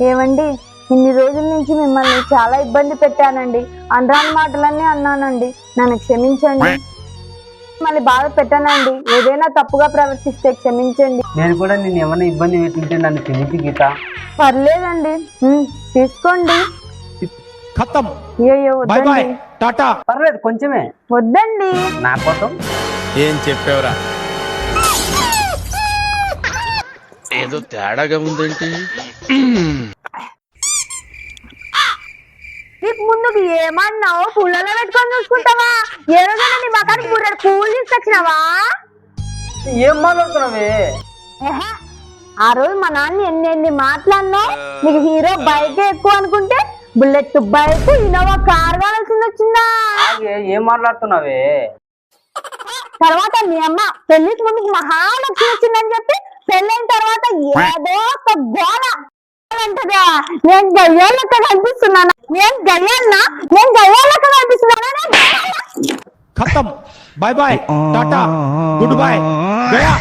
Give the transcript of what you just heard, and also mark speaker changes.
Speaker 1: ఏమండి, ఇన్ని రోజుల నుంచి మిమ్మల్ని చాలా ఇబ్బంది పెట్టానండి. అనరాని మాటలన్నీ అన్నానండి, నన్ను క్షమించండి. మళ్ళీ బాధ పెట్టానండి. ఏదైనా తప్పుగా ప్రవర్తిస్తే క్షమించండి.
Speaker 2: నేను కూడా నేను ఏమైనా ఇబ్బంది పెట్టుంటే నన్ను క్షమించి గీత.
Speaker 1: పర్లేదండి, తీసుకోండి.
Speaker 3: ఖతం.
Speaker 1: అయ్యో
Speaker 3: బై బై
Speaker 1: వద్దండి,
Speaker 3: టాటా.
Speaker 2: పర్లేదు, కొంచెమే
Speaker 1: వద్దండి.
Speaker 2: నా కోసం.
Speaker 4: ఏం చెప్పావురా? ఏదో తేడాగా ఉందేంటి?
Speaker 1: నీకు ముందుకు ఏమన్నావు? పుల్లలో పెట్టుకొని చూసుకుంటావా? ఏ రోజైనా నీ మకానికి బుర్రెడు పూలు తీసుకొచ్చినావా?
Speaker 2: ఏం మాట్లాడుతున్నావే?
Speaker 1: ఏహే, ఆ రోజు మా నాన్న ఎన్ని మాట్లాడినా నీకు హీరో బైక్ ఎక్కువ అనుకుంటే బుల్లెట్ బైక్, ఇన్నోవా కార్ కావాల్సింది వచ్చిందా?
Speaker 2: ఏం మాట్లాడుతున్నావే?
Speaker 1: తర్వాత మీ అమ్మ పెళ్లికి ముందుకు మహాలక్ష్మి వచ్చిందని చెప్పి పెళ్ళైన తర్వాత ఏదో ఒక గోళ అంటదా. నేను గయ్యాలక్క కనిపిస్తున్నానా? నేను గయ్యాలక్క కనిపిస్తున్నానా?
Speaker 3: ఖతం. By by Tata. Good bye Gaya.